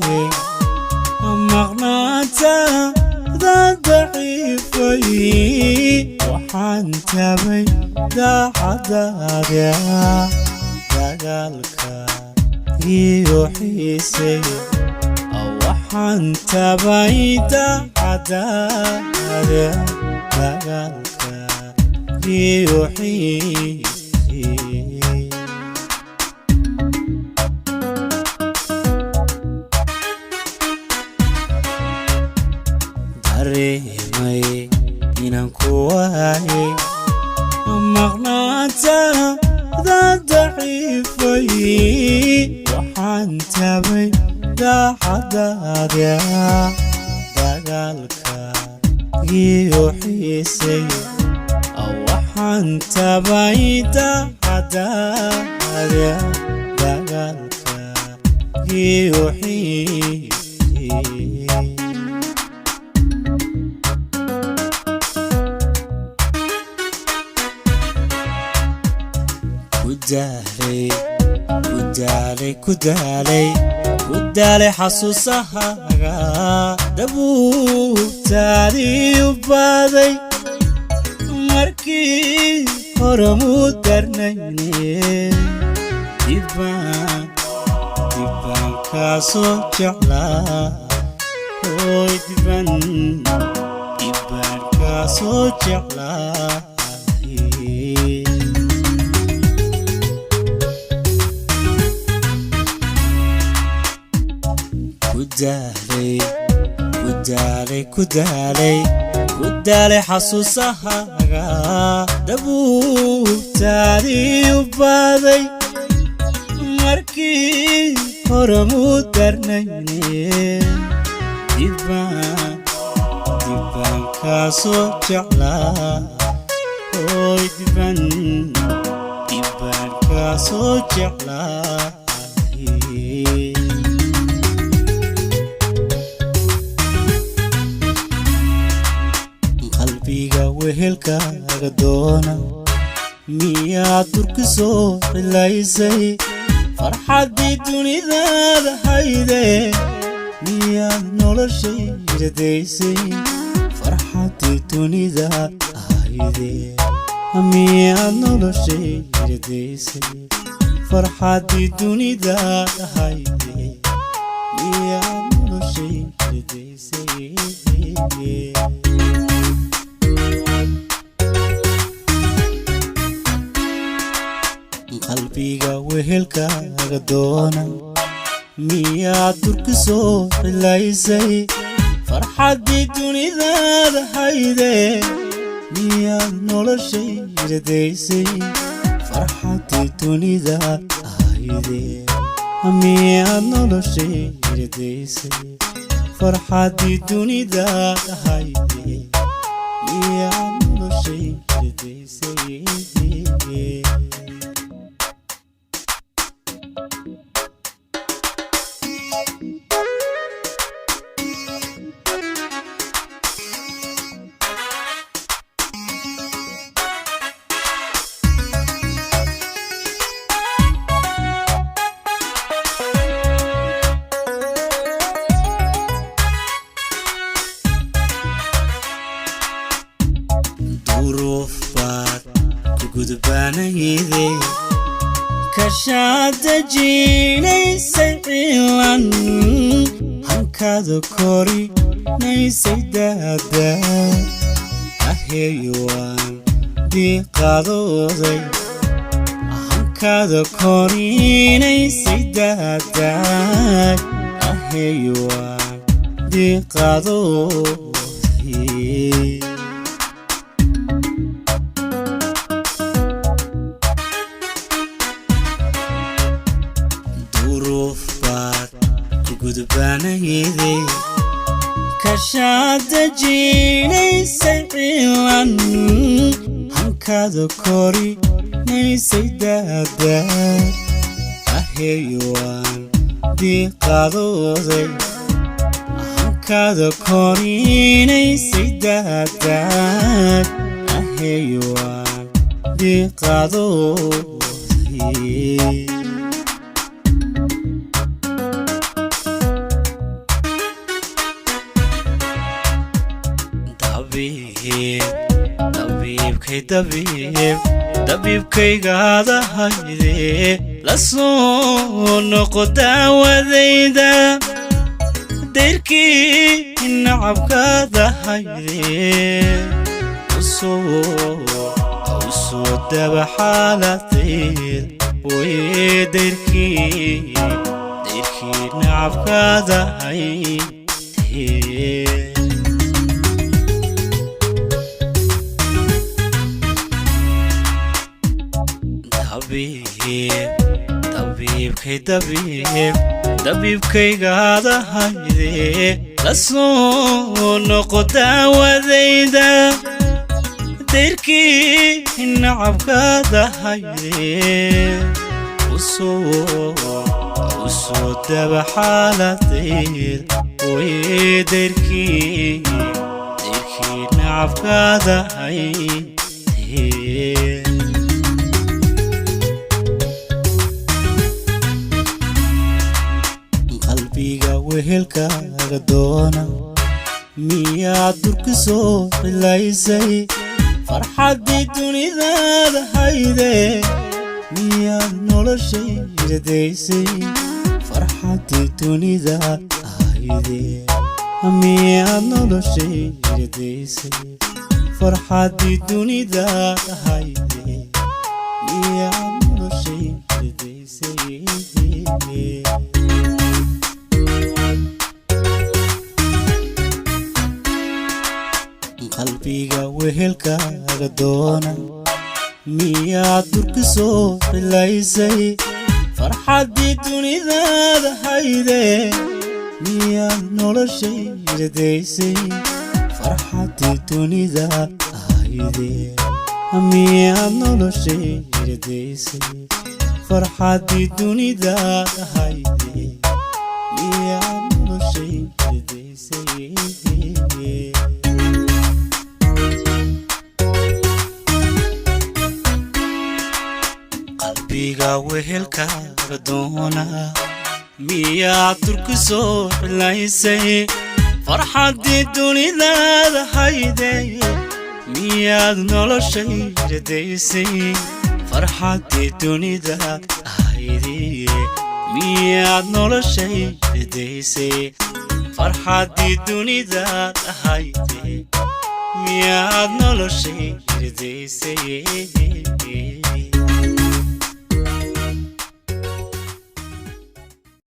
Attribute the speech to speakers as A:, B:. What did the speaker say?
A: كواي مغناتا ذا ضعيفي وحانتا بيدا حداديا دقالكا يوحيسي وحانتا بيدا حداديا دقالكا يوحيسي dareemay inaan ku waayay maqnaanta daciifay waxaan tabay daacadaada dagaalka iyo xiisay waxaan tabay daacadaada dagaalka iyo xiisay كدالي حسوسها دبوتالي وبادي مركي هرمو درنيني ديبان كاسو جعلا ديبان كاسو جعلا كدالي حسوسها دبوتالي وبادي مركي هرمو درنيني ديبان كاسو جعلا ديبان كاسو جعلا وهلكا غدونا ميا تركسو بلايزي فرحة دي دوني ذا هايدي ميا نولا شي رديسي فرحة دي دوني ذا هايدي ميا نولا شي رديسي فرحة دي دوني ذا هايدي ميا نولا شي رديسي قلبيغا وهلكا غدونا ميا تركسو بلايزي فرحة دي دوني ذا هايدي ميا نولا شي رديسي فرحة دي دوني ذا هايدي ميا نولا شي رديسي فرحة دي دوني ذا هايدي ميا نولا شي رديسي gudbaanayde kashaada jiinaysay ciilan hankaada korinaysay daada aheeyuwaan diiqadooday hankaada korinaysay daada aheeyuwaan diiqadooday gudbaanayde kashaada jiinaysay ciilan hankaada korinaysay daada aheeyuwaan diiqadooday hankaada korinaysay daada aheeyuwaan diiqadooday dabiibkaygaada hayde la soo noqo daawadayda dayrkii nacabkaada hayde usoo daba xaaladayda way dayrkii nacabkaada hayde dabiibkaygaada hayde la soo noqo daawadayda dayrkii nacabkaada hayde usoo daba xaaladayda way dayrkii nacabkaada hayde qalbiga wehelkaaga doona miyaad durka soo cilaysay farxaddii dunidaada hayde miyaad noloshayda daysay farxaddii dunidaada hayde miyaad noloshayda daysay farxaddii dunidaada hayde miyaad noloshayda daysay qalbiga wehelkaaga doona miyaad durka soo cilaysay farxaddii dunidaada hayde miyaad noloshayda daysay farxaddii dunidaada hayde miyaad noloshayda daysay farxaddii dunidaada hayde miyaad noloshayda daysay qalbiga wehelkaaga doona miyaad durka soo cilaysay farxaddii dunidaada hayde miyaad noloshayda daysay farxaddii dunidaada hayde miyaad noloshayda daysay farxaddii dunidaada hayde miyaad noloshayda daysay